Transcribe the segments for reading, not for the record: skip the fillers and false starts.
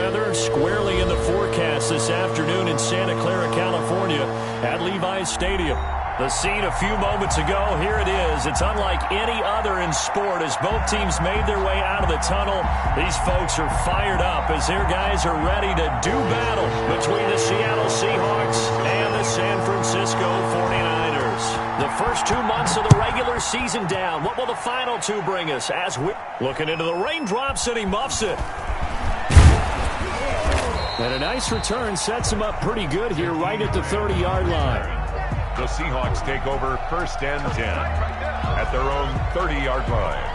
weather squarely in the forecast this afternoon in Santa Clara, California at Levi's Stadium. The scene a few moments ago, here it is. It's unlike any other in sport as both teams made their way out of the tunnel. These folks are fired up as their guys are ready to do battle between the Seattle Seahawks and the San Francisco 49ers. The first 2 months of the regular season down. What will the final two bring us as we looking into the raindrops, and he muffs it. And a nice return sets him up pretty good here right at the 30-yard line. The Seahawks take over 1st and 10 at their own 30-yard line.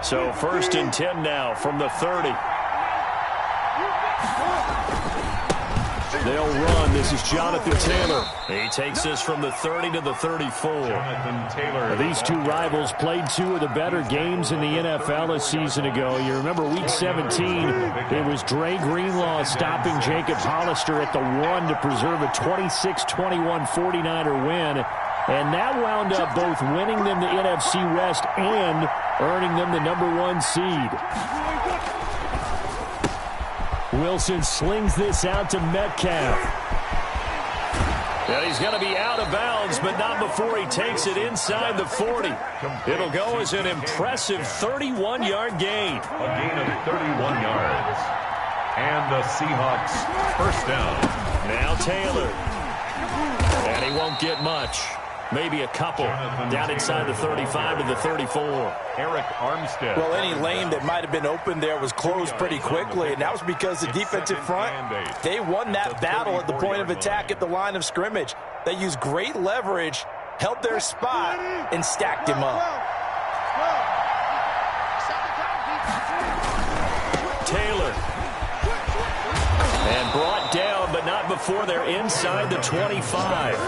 So 1st and 10 now from the 30. They'll run. This is Jonathan Taylor. He takes this from the 30 to the 34. Jonathan Taylor. These two rivals played two of the better games in the NFL a season ago. You remember Week 17, it was Dre Greenlaw stopping Jacob Hollister at the 1 to preserve a 26-21 49er win. And that wound up both winning them the NFC West and earning them the #1 seed. Wilson slings this out to Metcalf. And he's going to be out of bounds, but not before he takes it inside the 40. It'll go as an impressive 31-yard gain. A gain of 31 yards. And the Seahawks 1st down. Now Taylor. And he won't get much. Maybe a couple. Down inside the 35 to the 34. Eric Armstead. Well, any lane that might have been open there was closed pretty quickly, and that was because the defensive front, they won that battle at the point of attack at the line of scrimmage. They used great leverage, held their spot, and stacked him up. Taylor. And brought down, but not before they're inside the 25.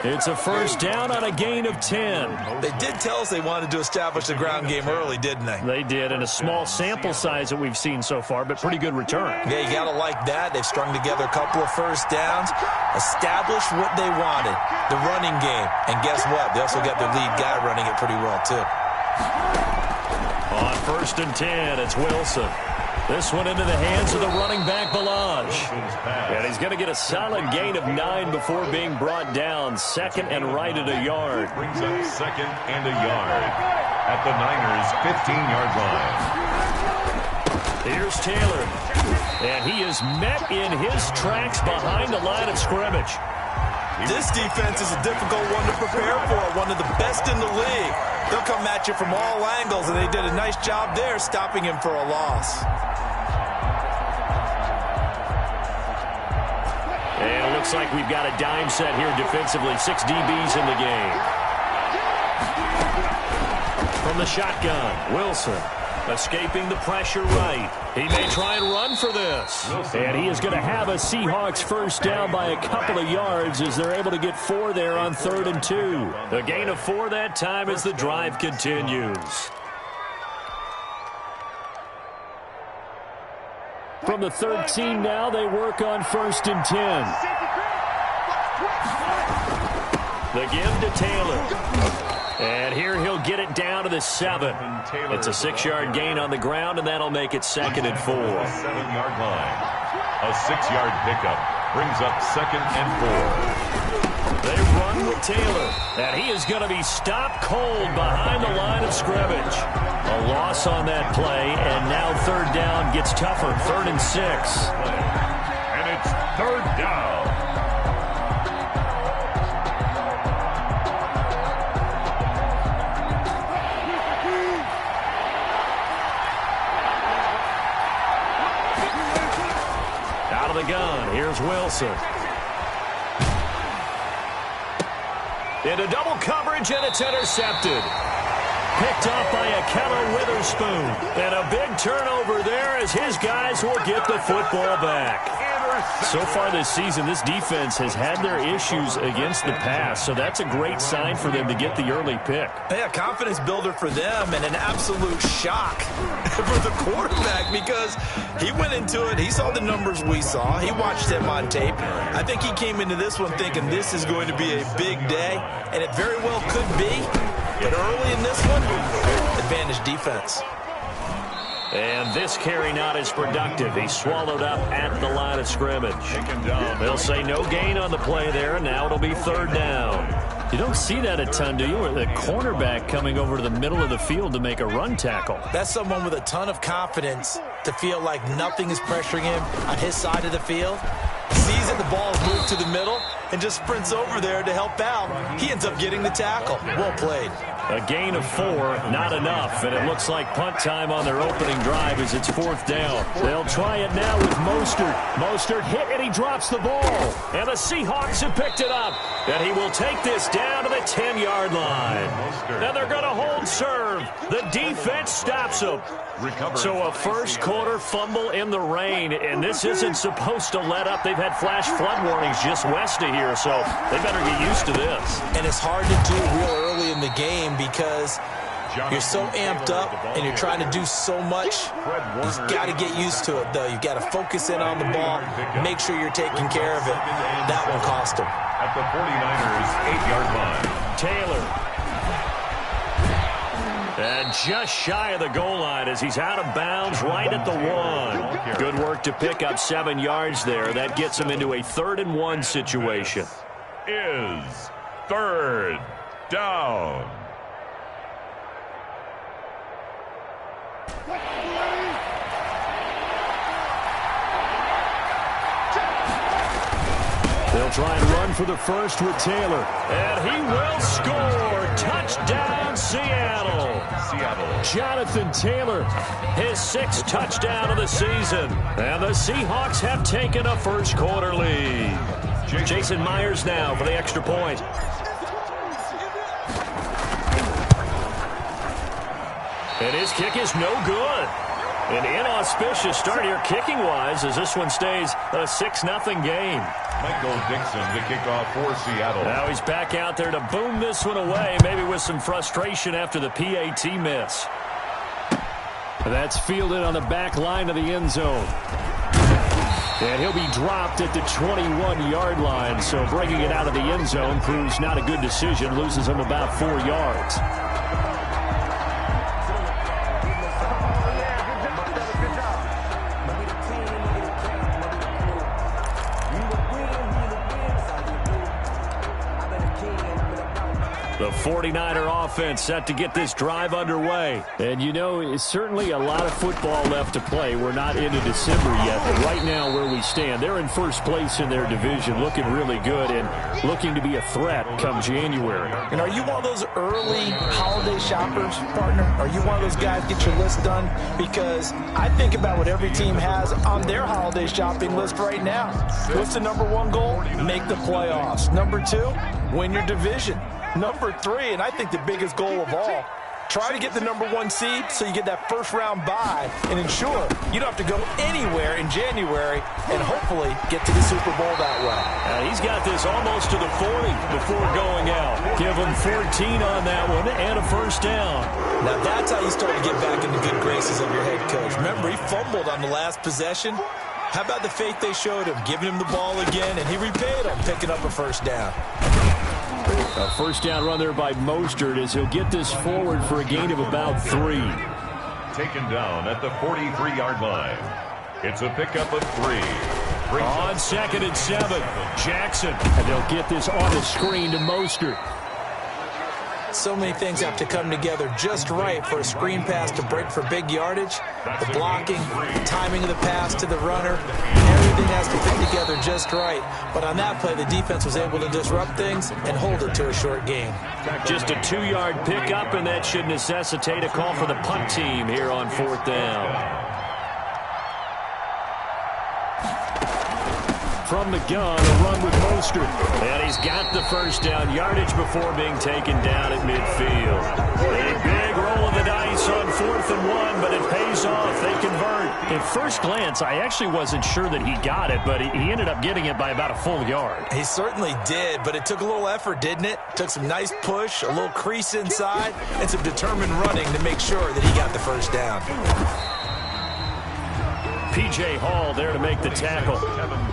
It's a 1st down on a gain of 10. They did tell us they wanted to establish the ground game early, didn't they? They did, in a small sample size that we've seen so far, but pretty good return. Yeah, you got to like that. They've strung together a couple of 1st downs, established what they wanted, the running game. And guess what? They also got their lead guy running it pretty well, too. On 1st and 10, it's Wilson. This one into the hands of the running back, Balaj. And he's going to get a solid gain of 9 before being brought down. 2nd and right at a yard. Brings up 2nd and a yard at the Niners' 15-yard line. Here's Taylor. And he is met in his tracks behind the line of scrimmage. This defense is a difficult one to prepare for, one of the best in the league. They'll come at you from all angles, and they did a nice job there stopping him for a loss. And it looks like we've got a dime set here defensively. 6 DBs in the game. From the shotgun, Wilson escaping the pressure right. He may try and run for this. And he is going to have a Seahawks 1st down by a couple of yards as they're able to get 4 there on 3rd and 2. A gain of 4 that time as the drive continues. From the 13 now, they work on 1st and 10. The give to Taylor. And here he'll get it down to the 7. It's a 6-yard gain on the ground, and that'll make it 2nd and 4. 7-yard line. A 6-yard pickup brings up 2nd and 4. They run with Taylor, and he is going to be stopped cold behind the line of scrimmage. A loss on that play, and now 3rd down gets tougher. 3rd and 6. And it's 3rd down. Out of the gun, here's Wilson. Into double coverage, and it's intercepted. Picked off by Akello Witherspoon. And a big turnover there as his guys will get the football back. So far this season, this defense has had their issues against the pass, so that's a great sign for them to get the early pick. Yeah, confidence builder for them and an absolute shock for the quarterback because he went into it. He saw the numbers we saw. He watched them on tape. I think he came into this one thinking this is going to be a big day, and it very well could be. But early in this one, advantage defense. And this carry not as productive. He's swallowed up at the line of scrimmage. They'll say no gain on the play there, and now it'll be third down. You don't see that a ton, do you? Or the cornerback coming over to the middle of the field to make a run tackle. That's someone with a ton of confidence to feel like nothing is pressuring him on his side of the field. Sees that the ball is moved to the middle and just sprints over there to help out. He ends up getting the tackle. Well played. A gain of 4, not enough, and it looks like punt time on their opening drive as it's fourth down. They'll try it now with Mostert. Mostert hit, and he drops the ball. And the Seahawks have picked it up. And he will take this down to the 10-yard line. Now they're going to hold serve. The defense stops him. So a first-quarter fumble in the rain, and this isn't supposed to let up. They've had flash flood warnings just west of here, so they better get used to this. And it's hard to do real early in the game because you're so amped up and you're trying to do so much. You've got to get used to it, though. You've got to focus in on the ball, make sure you're taking care of it. That one cost him. At the 49ers' 8-yard line. Taylor. And just shy of the goal line as he's out of bounds right at the 1. Good work to pick up 7 yards there. That gets him into a 3rd-and-1 situation. Is third down. They'll try and run for the first with Taylor. And he will score. Touchdown, Seattle. Jonathan Taylor, his 6th touchdown of the season. And the Seahawks have taken a first-quarter lead. Jason Myers now for the extra point. And his kick is no good. An inauspicious start here kicking-wise as this one stays a 6-0 game. Michael Dixon to kick off for Seattle. Now he's back out there to boom this one away, maybe with some frustration after the PAT miss. That's fielded on the back line of the end zone. And he'll be dropped at the 21-yard line, so bringing it out of the end zone proves not a good decision, loses him about 4 yards. The 49er offense set to get this drive underway. And, you know, it's certainly a lot of football left to play. We're not into December yet, but right now where we stand, they're in first place in their division, looking really good and looking to be a threat come January. And are you one of those early holiday shoppers, partner? Are you one of those guys get your list done? Because I think about what every team has on their holiday shopping list right now. What's the #1 goal? Make the playoffs. #2, win your division. #3, and I think the biggest goal of all, try to get the #1 seed so you get that first-round bye and ensure you don't have to go anywhere in January and hopefully get to the Super Bowl that way. He's got this almost to the 40 before going out. Give him 14 on that one and a first down. Now that's how you start to get back in the good graces of your head coach. Remember, he fumbled on the last possession. How about the faith they showed him, giving him the ball again, and he repaid him, picking up a first down. A first down run there by Mostert as he'll get this forward for a gain of about 3. Taken down at the 43-yard line. It's a pickup of 3. On 2nd and 7, Jackson. And they'll get this on the screen to Mostert. So many things have to come together just right for a screen pass to break for big yardage. The blocking, the timing of the pass to the runner, everything has to fit together just right. But on that play, the defense was able to disrupt things and hold it to a short gain. Just a 2-yard pickup, and that should necessitate a call for the punt team here on 4th down. From the gun, a run with Mostert. And he's got the first down, yardage before being taken down at midfield. A big roll of the dice on 4th and 1, but it pays off. They convert. At first glance, I actually wasn't sure that he got it, but he ended up getting it by about a full yard. He certainly did, but it took a little effort, didn't it? Took some nice push, a little crease inside, and some determined running to make sure that he got the first down. P.J. Hall there to make the tackle.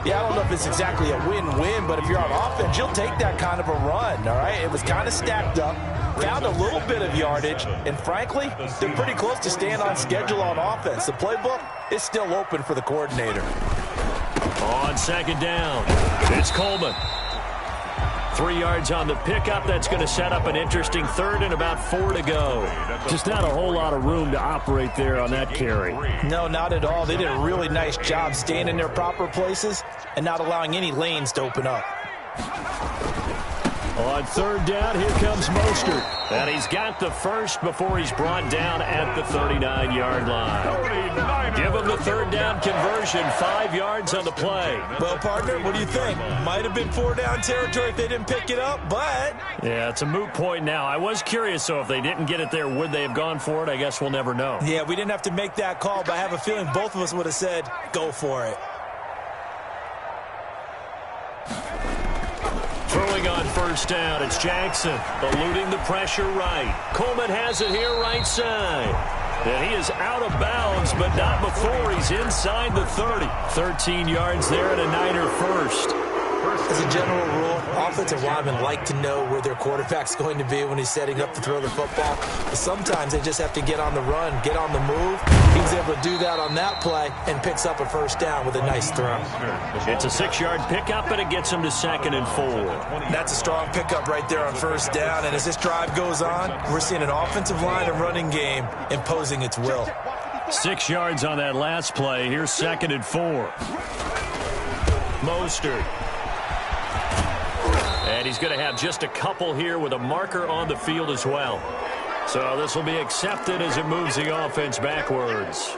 Yeah, I don't know if it's exactly a win-win, but if you're on offense, you'll take that kind of a run, all right? It was kind of stacked up, found a little bit of yardage, and frankly, they're pretty close to staying on schedule on offense. The playbook is still open for the coordinator. On second down, it's Coleman. 3 yards on the pickup. That's going to set up an interesting third and about 4 to go. Just not a whole lot of room to operate there on that carry. No, not at all. They did a really nice job staying in their proper places and not allowing any lanes to open up. On third down, here comes Mostert. And he's got the first before he's brought down at the 39-yard line. Give him the third down conversion, 5 yards on the play. Well, partner, what do you think? Might have been 4-down territory if they didn't pick it up, but... Yeah, it's a moot point now. I was curious, so if they didn't get it there, would they have gone for it? I guess we'll never know. Yeah, we didn't have to make that call, but I have a feeling both of us would have said, go for it. Throwing on first down, it's Jackson, eluding the pressure right. Coleman has it here right side. And he is out of bounds, but not before he's inside the 30. 13 yards there and a Niner first. As a general rule, offensive linemen like to know where their quarterback's going to be when he's setting up to throw the football. But sometimes they just have to get on the run, get on the move. He was able to do that on that play and picks up a first down with a nice throw. It's a 6-yard pickup, and it gets him to 2nd and 4. That's a strong pickup right there on first down. And as this drive goes on, we're seeing an offensive line and running game imposing its will. 6 yards on that last play. Here's 2nd and 4. Mostert. And he's going to have just a couple here with a marker on the field as well. So this will be accepted as it moves the offense backwards.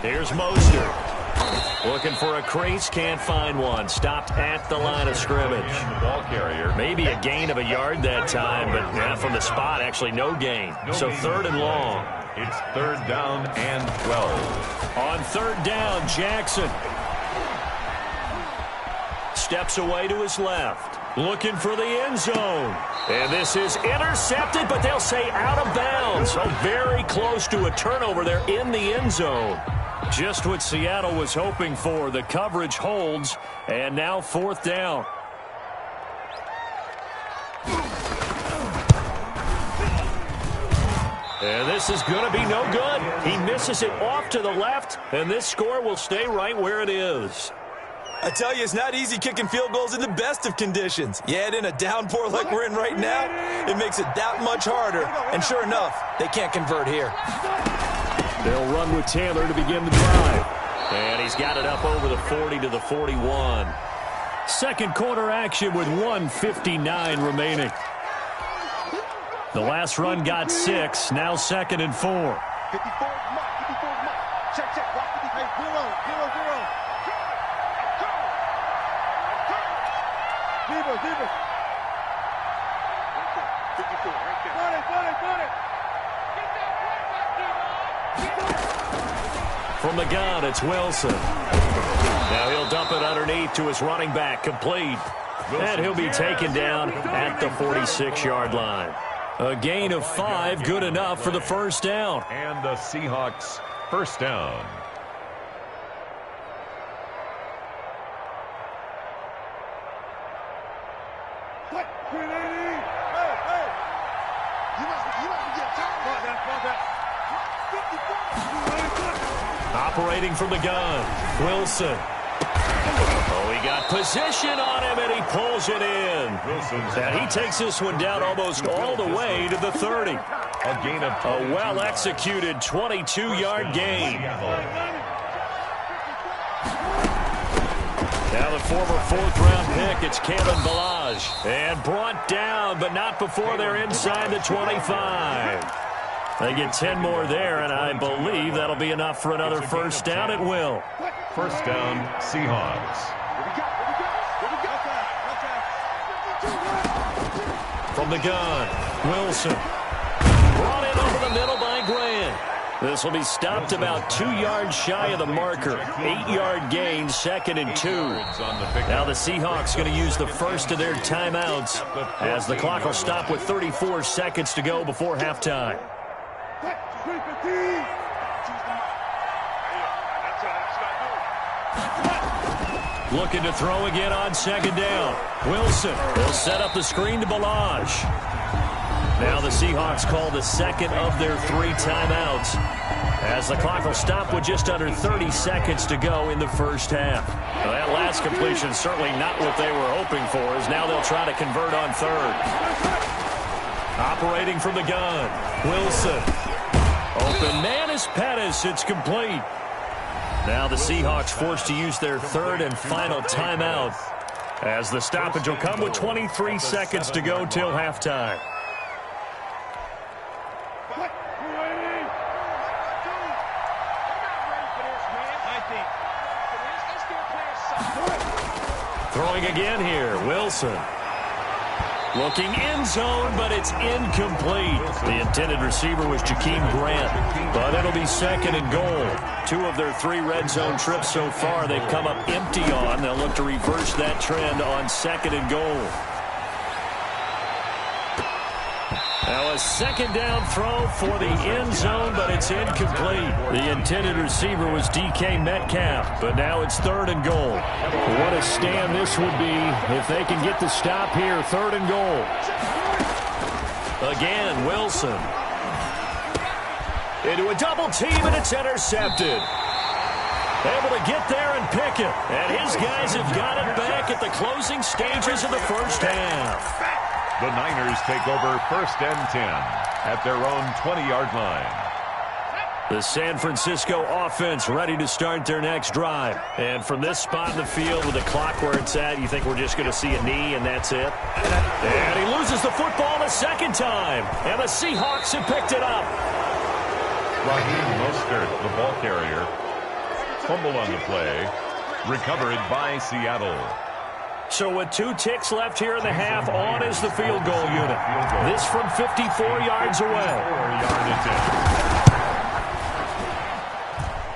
Here's Mostert. Looking for a crease, can't find one. Stopped at the line of scrimmage. Ball carrier. Maybe a gain of a yard that time, but from the spot, actually no gain. So 3rd and long. It's 3rd down and 12. On 3rd down, Jackson steps away to his left, looking for the end zone. And this is intercepted, but they'll say out of bounds. So very close to a turnover there in the end zone. Just what Seattle was hoping for. The coverage holds, and now 4th down. And this is going to be no good. He misses it off to the left, and this score will stay right where it is. I tell you, it's not easy kicking field goals in the best of conditions. Yet in a downpour like we're in right now, it makes it that much harder. And sure enough, they can't convert here. They'll run with Taylor to begin the drive. And he's got it up over the 40 to the 41. Second quarter action with 1:59 remaining. The last run got 6, now 2nd and 4. 54, check, hey, 0. From the gun, it's Wilson. Now he'll dump it underneath to his running back, complete. And he'll be taken down at the 46-yard line. A gain of 5, good enough for the first down. And the Seahawks first down. Operating from the gun, Wilson. Oh, he got position on him, and he pulls it in. And he takes this one down almost all the way to the 30. A gain of a well-executed 22-yard gain. Now the former 4th-round pick, it's Kalen Ballage. And brought down, but not before they're inside the 25. They get 10 more there, and I believe that'll be enough for another first down. It will. First down, Seahawks. From the gun, Wilson. Brought in over the middle by Grant. This will be stopped about 2 yards shy of the marker. 8-yard gain, 2nd and 2. Now the Seahawks going to use the first of their timeouts as the clock will stop with 34 seconds to go before halftime. Looking to throw again on 2nd down. Wilson will set up the screen to Balaj. Now the Seahawks call the second of their 3 timeouts as the clock will stop with just under 30 seconds to go in the first half. Well, that last completion certainly not what they were hoping for, as now they'll try to convert on 3rd. Operating from the gun, Wilson. Open man is Pettis. It's complete. Now the Seahawks forced to use their 3rd and final timeout as the stoppage will come with 23 seconds to go till halftime. Throwing again here, Wilson. Looking end zone, but it's incomplete. The intended receiver was Jakeem Grant, but it'll be 2nd and goal. 2 of their 3 red zone trips so far they've come up empty on. They'll look to reverse that trend on 2nd and goal. Now a 2nd down throw for the end zone, but it's incomplete. The intended receiver was DK Metcalf, but now it's 3rd and goal. What a stand this would be if they can get the stop here, 3rd and goal. Again, Wilson. Into a double team, and it's intercepted. Able to get there and pick it. And his guys have got it back at the closing stages of the first half. The Niners take over 1st and 10 at their own 20-yard line. The San Francisco offense ready to start their next drive. And from this spot in the field with the clock where it's at, you think we're just going to see a knee and that's it? And he loses the football a 2nd time. And the Seahawks have picked it up. Raheem Mostert, the ball carrier. Fumble on the play. Recovered by Seattle. So with 2 ticks left here in the half, on is the field goal unit. This from 54 yards away.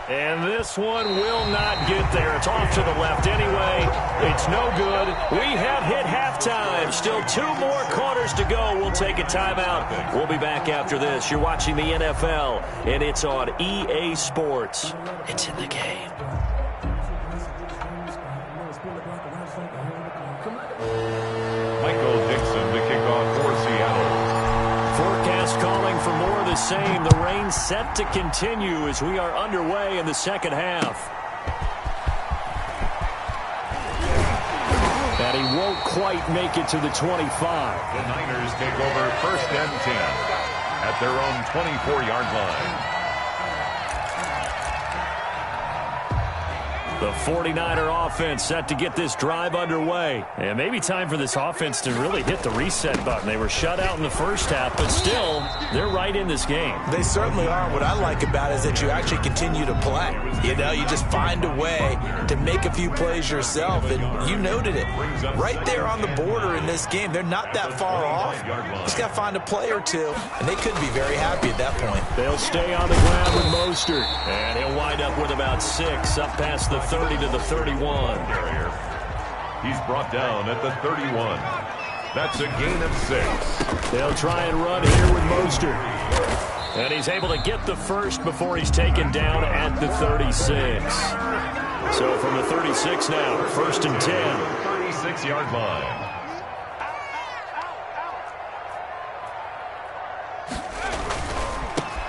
And this one will not get there. It's off to the left anyway. It's no good. We have hit halftime. Still 2 more quarters to go. We'll take a timeout. We'll be back after this. You're watching the NFL, and it's on EA Sports. It's in the game. Michael Dixon to kick off for Seattle. Forecast calling for more of the same. The rain set to continue as we are underway in the 2nd half. And he won't quite make it to the 25. The Niners take over 1st and 10 at their own 24-yard line. The 49er offense set to get this drive underway. And maybe time for this offense to really hit the reset button. They were shut out in the first half, but still, they're right in this game. They certainly are. What I like about it is that you actually continue to play. You know, you just find a way to make a few plays yourself, and you noted it. Right there on the border in this game, they're not that far off. Just got to find a play or 2, and they could be very happy at that point. They'll stay on the ground with Mostert, and he'll wind up with about 6 up past the 30 to the 31. He's brought down at the 31. That's a gain of 6. They'll try and run here with Mostert. And he's able to get the first before he's taken down at the 36. So from the 36 now, 1st and 10. 36-yard line.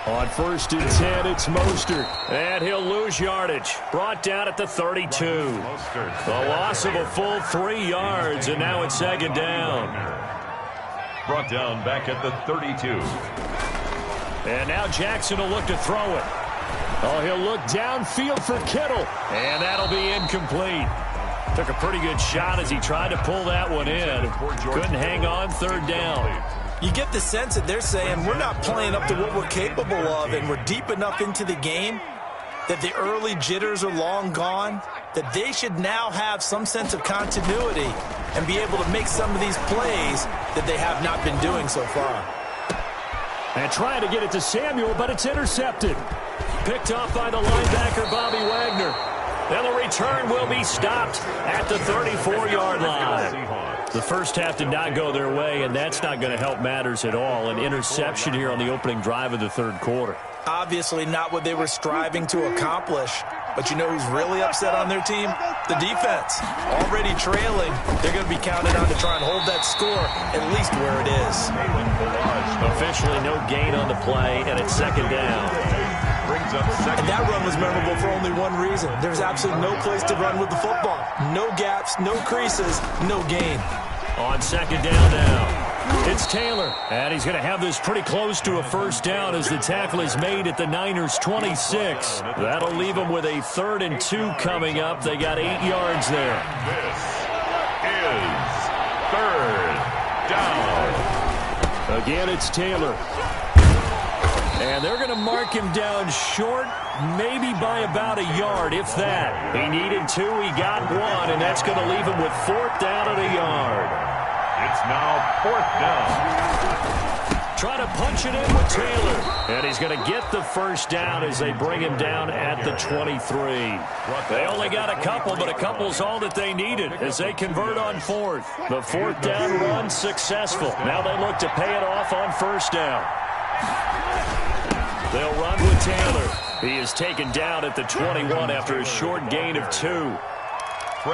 On 1st and 10, it's Mostert. And he'll lose yardage. Brought down at the 32. The loss of a full 3 yards, and now it's 2nd down. Brought down back at the 32. And now Jackson will look to throw it. Oh, he'll look downfield for Kittle. And that'll be incomplete. Took a pretty good shot as he tried to pull that one in. Couldn't hang on, 3rd down. You get the sense that they're saying we're not playing up to what we're capable of, and we're deep enough into the game that the early jitters are long gone. that they should now have some sense of continuity and be able to make some of these plays that they have not been doing so far. And trying to get it to Samuel, but it's intercepted. Picked off by the linebacker, Bobby Wagner. And the return will be stopped at the 34-yard line. The first half did not go their way, and that's not going to help matters at all. An interception here on the opening drive of the third quarter. Obviously not what they were striving to accomplish. But you know who's really upset on their team? The defense. Already trailing, they're going to be counted on to try and hold that score at least where it is. Officially no gain on the play, and it's second down. And that run was memorable for only one reason. There's absolutely no place to run with the football. No gaps, no creases, no gain. On second down now. It's Taylor, and he's going to have this pretty close to a first down as the tackle is made at the Niners' 26. That'll leave them with a 3rd and 2 coming up. They got 8 yards there. This is 3rd down. Again, it's Taylor. And they're going to mark him down short, maybe by about a yard, if that. He needed 2, he got 1, and that's going to leave him with 4th down and a yard. It's now 4th down. Trying to punch it in with Taylor. And he's going to get the first down as they bring him down at the 23. They only got a couple, but a couple's all that they needed as they convert on 4th. The 4th down run successful. Now they look to pay it off on first down. They'll run with Taylor. He is taken down at the 21 after a short gain of 2.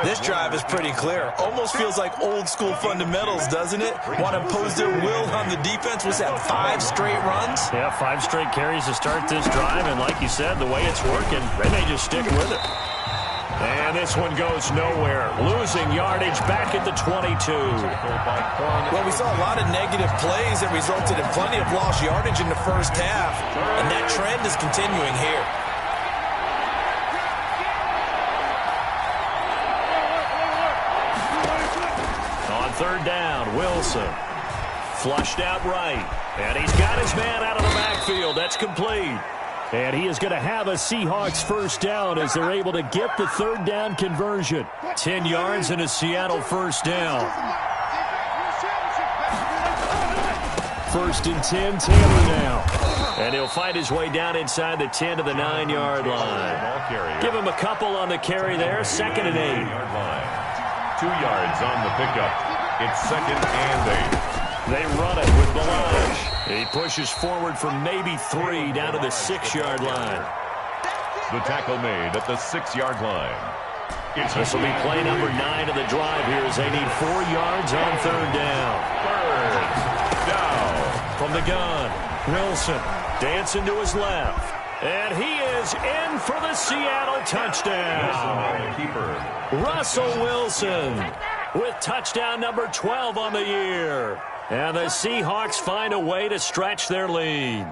This drive is pretty clear. Almost feels like old-school fundamentals, doesn't it? Want to impose their will on the defense. Was that 5 straight runs? Yeah, 5 straight carries to start this drive. And like you said, the way it's working, they may just stick with it. And this one goes nowhere. Losing yardage back at the 22. Well, we saw a lot of negative plays that resulted in plenty of lost yardage in the first half. And that trend is continuing here. Third down, Wilson. Flushed out right. And he's got his man out of the backfield. That's complete. And he is going to have a Seahawks first down as they're able to get the 3rd down conversion. 10 yards and a Seattle first down. 1st and 10, Taylor now. And he'll find his way down inside the 10 to the 9-yard line. Give him a couple on the carry there. 2nd and 8. 2 yards on the pickup. It's 2nd and 8. They run it with Balaj. He pushes forward for maybe 3 down to the 6-yard line. The tackle made at the 6-yard line. This will be play number 9 of the drive here as they need 4 yards on 3rd down. 3rd down. From the gun, Wilson dancing to his left. And he is in for the Seattle touchdown. Russell Wilson with touchdown number 12 on the year. And the Seahawks find a way to stretch their lead.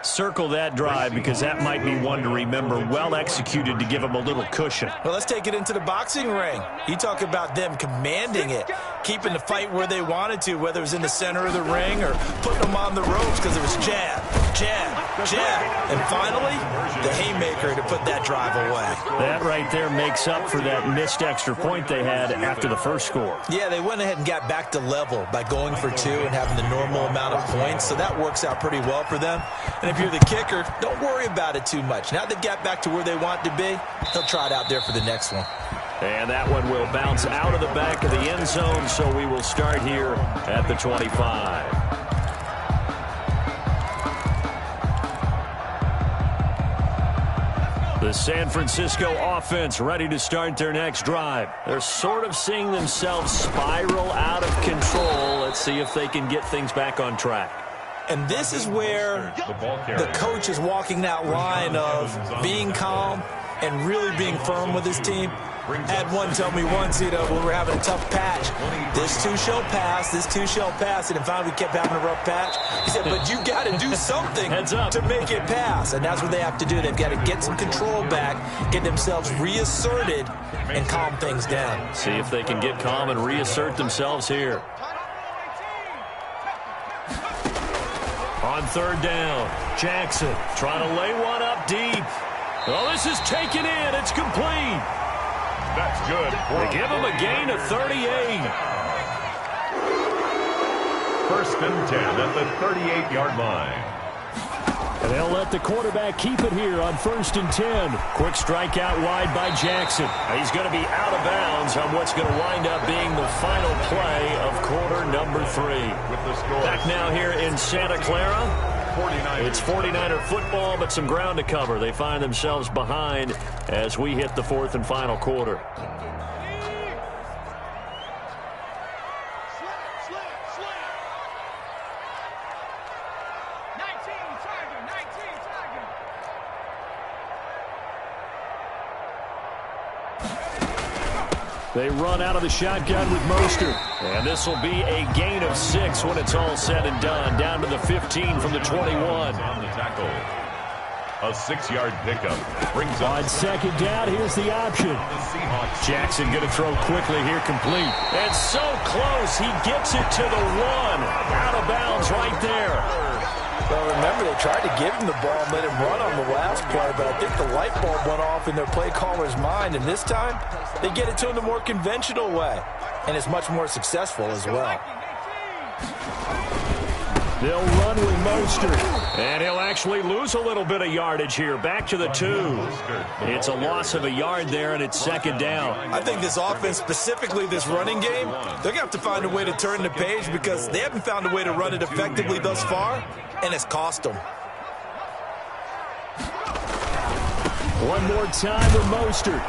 Circle that drive because that might be one to remember. Well executed to give them a little cushion. Well, let's take it into the boxing ring. You talk about them commanding it, keeping the fight where they wanted to, whether it was in the center of the ring or putting them on the ropes because it was jab, jab, jab. And finally, the haymaker to put that drive away. That right there makes up for that missed extra point they had after the first score. Yeah, they went ahead and got back to level by going for 2 and having the normal amount of points. So that works out pretty well for them. And if you're the kicker, don't worry about it too much. Now they've got back to where they want to be, they'll try it out there for the next one. And that one will bounce out of the back of the end zone, so we will start here at the 25. The San Francisco offense ready to start their next drive. They're sort of seeing themselves spiral out of control. Let's see if they can get things back on track. And this is where the coach is walking that line of being calm and really being firm with his team. Had one tell me once, when we were having a tough patch, this too shall pass, this too shall pass. And finally we kept having a rough patch. He said, but you got to do something to make it pass. And that's what they have to do. They've got to get some control back, get themselves reasserted, and calm things down. See if they can get calm and reassert themselves here. On 3rd down, Jackson trying to lay one up deep. Oh, this is taken in. It's complete. That's good. They give him a gain of 38. First and 10 at the 38-yard line. And they'll let the quarterback keep it here on 1st and 10. Quick strike out wide by Jackson. He's going to be out of bounds on what's going to wind up being the final play of quarter number 3. Back now here in Santa Clara. It's 49er football, but some ground to cover. They find themselves behind as we hit the 4th and final quarter. They run out of the shotgun with Mostert. And this will be a gain of 6 when it's all said and done. Down to the 15 from the 21. On the tackle. A 6-yard pickup. Brings up on 2nd down, here's the option. Jackson going to throw quickly here, complete. And so close, he gets it to the 1. Out of bounds right there. Well, remember, they tried to give him the ball and let him run on the last play, but I think the light bulb went off in their play caller's mind, and this time they get it to him the more conventional way, and it's much more successful as well. They'll run with Mostert, and he'll actually lose a little bit of yardage here, back to the 2. It's a loss of a yard there, and it's 2nd down. I think this offense, specifically this running game, they're going to have to find a way to turn the page because they haven't found a way to run it effectively thus far, and it's cost them. One more time with Mostert.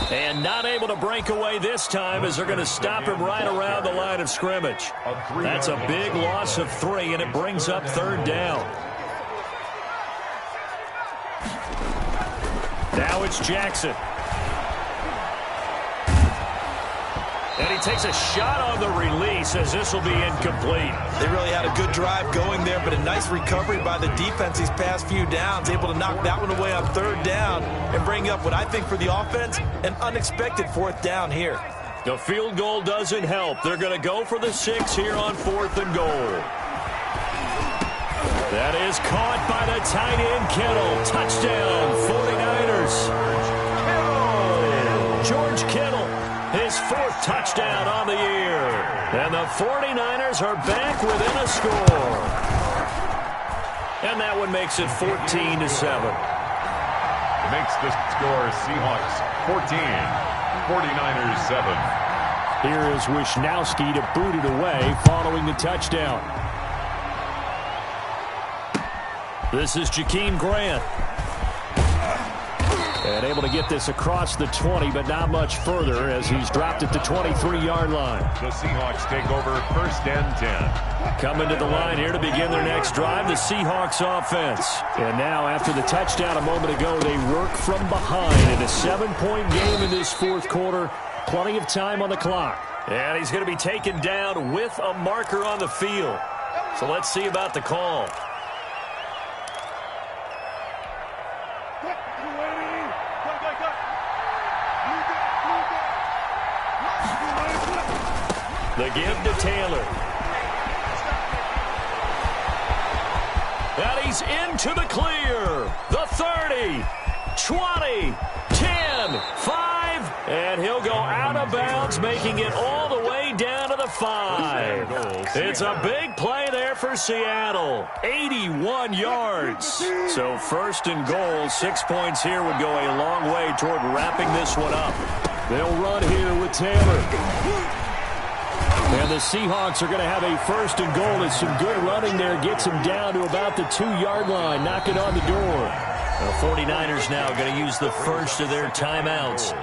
And not able to break away this time as they're going to stop him right around the line of scrimmage. That's a big loss of 3, and it brings up 3rd down. Now it's Jackson. And he takes a shot on the release as this will be incomplete. They really had a good drive going there, but a nice recovery by the defense these past few downs, able to knock that one away on 3rd down and bring up what I think for the offense, an unexpected 4th down here. The field goal doesn't help. They're going to go for the 6 here on 4th and goal. That is caught by the tight end, Kittle. Touchdown, 49ers. George Kittle. His 4th touchdown on the year. And the 49ers are back within a score. And that one makes it 14-7. Makes the score Seahawks 14, 49ers 7. Here is Wisnowski to boot it away following the touchdown. This is Jakeem Grant. And able to get this across the 20, but not much further as he's dropped at the 23-yard line. The Seahawks take over 1st and 10. Coming to the line here to begin their next drive, the Seahawks offense. And now after the touchdown a moment ago, they work from behind in a 7-point game in this 4th quarter. Plenty of time on the clock. And he's going to be taken down with a marker on the field. So let's see about the call. The give to Taylor. And he's into the clear. The 30, 20, 10, 5, and he'll go out of bounds, making it all the way down to the 5. It's a big play there for Seattle. 81 yards. So 1st and goal, 6 points here would go a long way toward wrapping this one up. They'll run here with Taylor. And the Seahawks are going to have a 1st and goal as some good running there gets them down to about the 2-yard line, knocking on the door. The 49ers now going to use the first of their timeouts.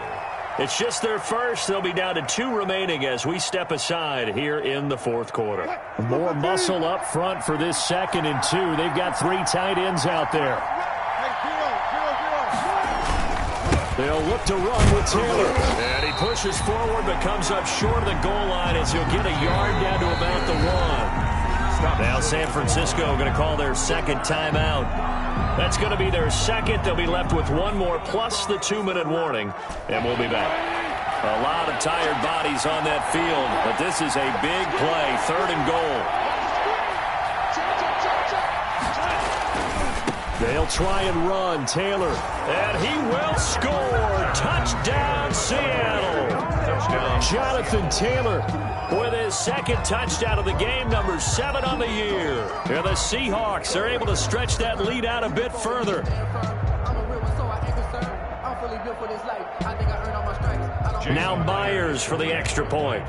It's just their first. They'll be down to 2 remaining as we step aside here in the 4th quarter. More muscle up front for this 2nd and 2. They've got 3 tight ends out there. They'll look to run with Taylor. And he pushes forward but comes up short of the goal line as he'll get a yard down to about the 1. Now San Francisco going to call their 2nd timeout. That's going to be their 2nd. They'll be left with 1 more plus the 2-minute warning. And we'll be back. A lot of tired bodies on that field, but this is a big play. 3rd and goal. They'll try and run. Taylor. And he will score. Touchdown, Seattle. Touchdown. Jonathan Taylor with his second touchdown of the game, number 7 on the year. And the Seahawks are able to stretch that lead out a bit further. Now Myers for the extra point.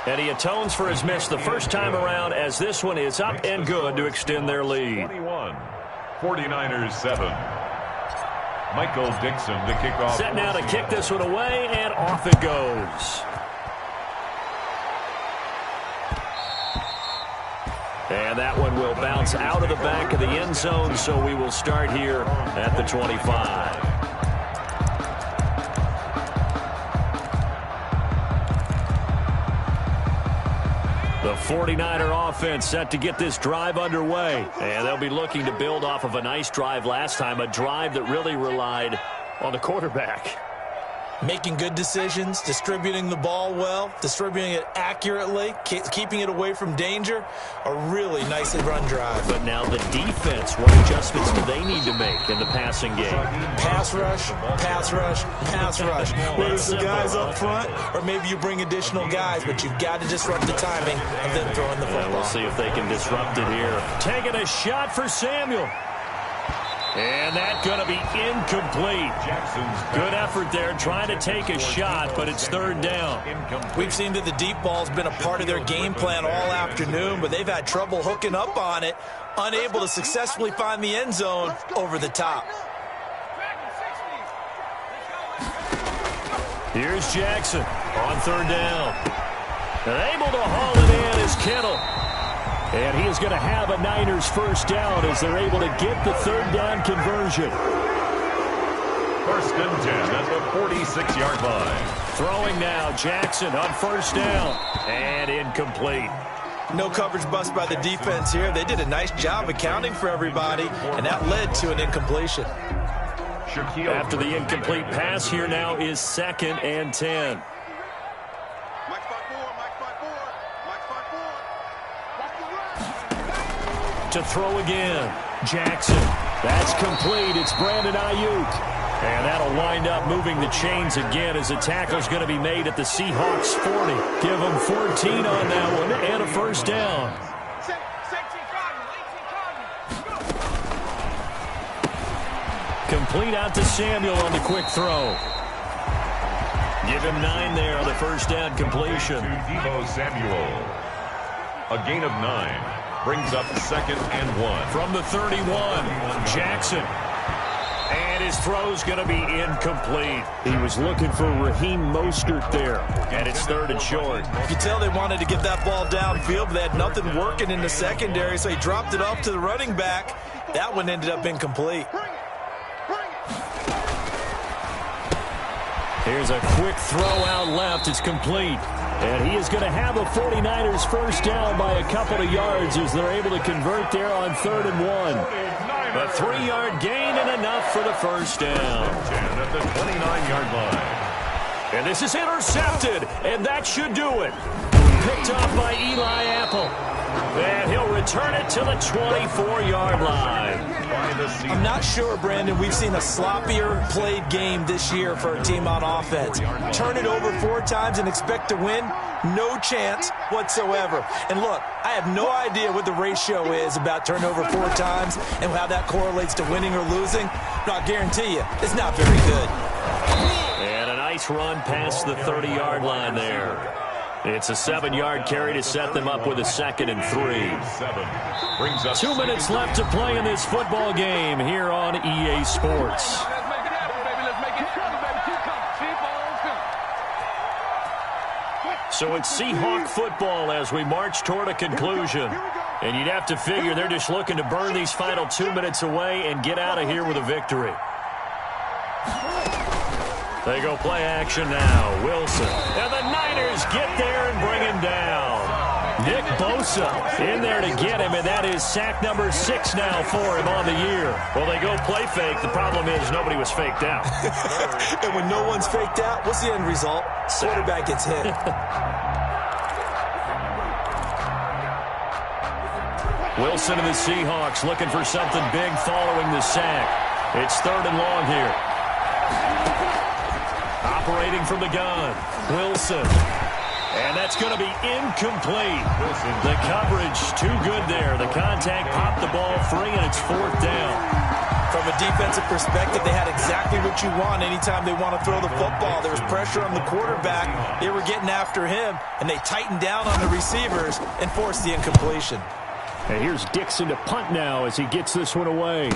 And he atones for his miss the first time around, as this one is up and good to extend their lead. 21, 49ers 7. Michael Dixon to kick off. Set now to kick this one away, and off it goes. And that one will bounce out of the back of the end zone, so we will start here at the 25. The 49er offense set to get this drive underway. And they'll be looking to build off of a nice drive last time, a drive that really relied on the quarterback. Making good decisions, distributing the ball well, distributing it accurately, keeping it away from danger. A really nicely run drive. But now the defense, what adjustments do they need to make in the passing game? Pass rush, pass rush, pass rush. Whether it's the guys up front or maybe you bring additional guys, but you've got to disrupt the timing of them throwing the football. We'll see if they can disrupt it here. Taking a shot for Samuel. And that's going to be incomplete. Good effort there trying to take a shot, but it's third down. We've seen that the deep ball's been a part of their game plan all afternoon, but they've had trouble hooking up on it, unable to successfully find the end zone over the top. Here's Jackson on third down. And able to haul it in is Kittle. And he is going to have a Niners first down as they're able to get the third down conversion. First and 10 at the 46-yard line. Throwing now, Jackson on first down. And incomplete. No coverage bust by the defense here. They did a nice job accounting for everybody, and that led to an incompletion. After the incomplete pass, here now is 2nd and 10. To throw again. Jackson. That's complete. It's Brandon Ayuk. And that'll wind up moving the chains again as a tackle's going to be made at the Seahawks 40. Give them 14 on that one and a first down. Complete out to Samuel on the quick throw. Give him 9 there on the first down completion. To Deebo Samuel. A gain of 9. Brings up 2nd and 1. From the 31, Jackson. And his throw's going to be incomplete. He was looking for Raheem Mostert there. And it's 3rd and short. You can tell they wanted to get that ball downfield, but they had nothing working in the secondary, so he dropped it off to the running back. That one ended up incomplete. Here's a quick throw out left. It's complete. And he is going to have a 49ers first down by a couple of yards as they're able to convert there on 3rd and 1. A 3-yard gain and enough for the first down. At the 29-yard line. And this is intercepted, and that should do it. Picked off by Eli Apple. And he'll return it to the 24-yard line. I'm not sure, Brandon, we've seen a sloppier played game this year for a team on offense. Turn it over 4 times and expect to win? No chance whatsoever. And look, I have no idea what the ratio is about turnover 4 times and how that correlates to winning or losing. But I'll guarantee you, it's not very good. And a nice run past the 30-yard line there. It's a 7-yard carry to set them up with a 2nd and 3. Brings up 2 minutes left to play in this football game here on EA Sports. So it's Seahawk football as we march toward a conclusion. And you'd have to figure they're just looking to burn these final 2 minutes away and get out of here with a victory. They go play action now. Wilson. And the Niners get there and bring him down. Nick Bosa in there to get him, and that is sack number 6 now for him on the year. Well, they go play fake. The problem is nobody was faked out. And when no one's faked out, what's the end result? Quarterback gets hit. Wilson and the Seahawks looking for something big following the sack. It's 3rd and long here. Operating from the gun, Wilson. And that's going to be incomplete. The coverage too good there. The contact popped the ball free, and it's 4th down. From a defensive perspective, they had exactly what you want anytime they want to throw the football. There was pressure on the quarterback. They were getting after him, and they tightened down on the receivers and forced the incompletion. And here's Dixon to punt now as he gets this one away.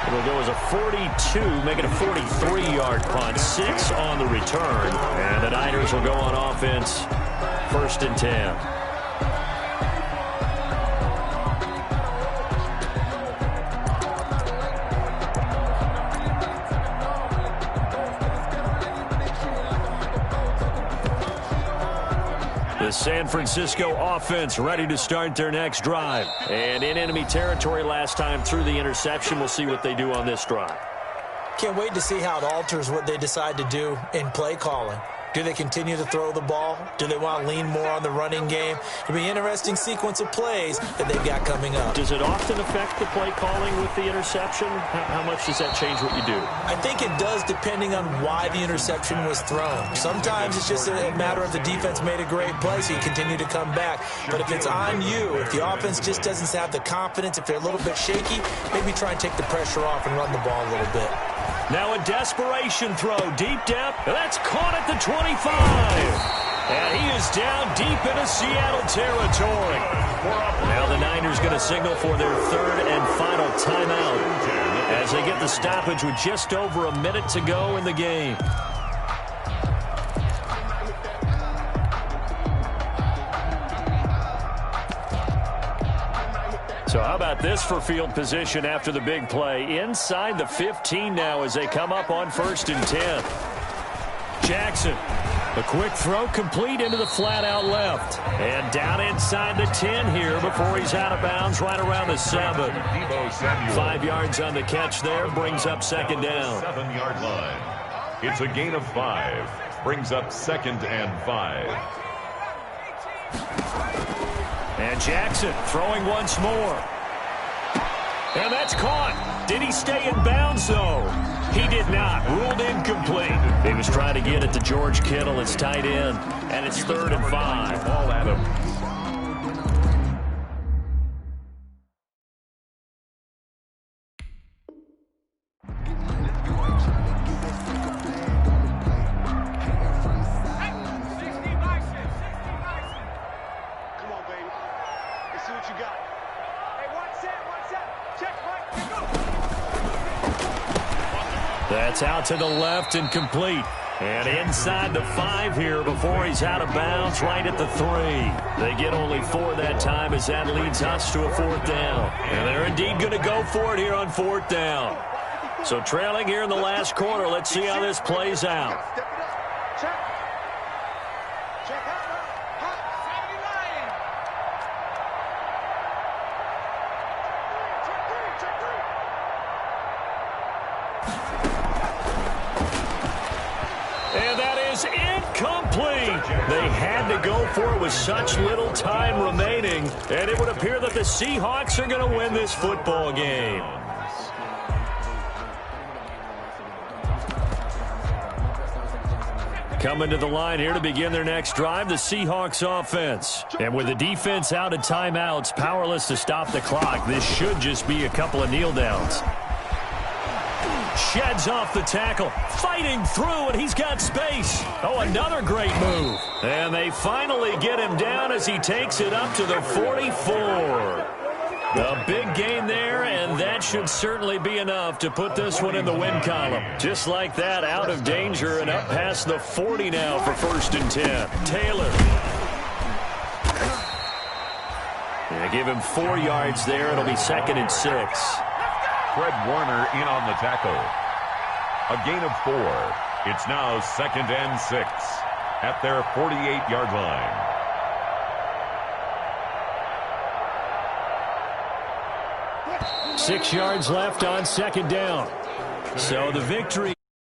It'll go as a 42, make it a 43-yard punt. 6 on the return. And the Niners will go on offense. 1st and 10. The San Francisco offense ready to start their next drive. And in enemy territory last time through the interception. We'll see what they do on this drive. Can't wait to see how it alters what they decide to do in play calling. Do they continue to throw the ball? Do they want to lean more on the running game? It'll be an interesting sequence of plays that they've got coming up. Does it often affect the play calling with the interception? How much does that change what you do? I think it does depending on why the interception was thrown. Sometimes it's just a matter of the defense made a great play, so you continue to come back. But if it's on you, if the offense just doesn't have the confidence, if they're a little bit shaky, maybe try and take the pressure off and run the ball a little bit. Now a desperation throw, deep down. That's caught at the 25. And he is down deep into Seattle territory. Now the Niners going to signal for their 3rd and final timeout as they get the stoppage with just over a minute to go in the game. So how about this for field position after the big play? Inside the 15 now as they come up on 1st and 10. Jackson, a quick throw complete into the flat out left. And down inside the 10 here before he's out of bounds right around the 7. 5 yards on the catch there, brings up 2nd down. 7-yard line. It's a gain of 5. Brings up 2nd and 5. And Jackson throwing once more. And that's caught. Did he stay in bounds, though? He did not. Ruled incomplete. He was trying to get it to George Kittle, his tight end. And it's 3rd and 5. Ball Adams. That's out to the left and complete. And inside the 5 here before he's out of bounds, right at the 3. They get only 4 that time as that leads us to a 4th down. And they're indeed going to go for it here on 4th down. So trailing here in the last quarter, let's see how this plays out. They had to go for it with such little time remaining, and it would appear that the Seahawks are going to win this football game. Coming to the line here to begin their next drive, the Seahawks offense. And with the defense out of timeouts, powerless to stop the clock, this should just be a couple of kneel downs. Sheds off the tackle, fighting through, and he's got space. Oh, another great move. And they finally get him down as he takes it up to the 44. A big gain there, and that should certainly be enough to put this one in the win column. Just like that, out of danger and up past the 40 now for 1st and 10. Taylor. Yeah, give him 4 yards there. It'll be 2nd and 6. Fred Warner in on the tackle. A gain of 4. It's now 2nd and 6 at their 48-yard line. 6 yards left on 2nd down. So the victory.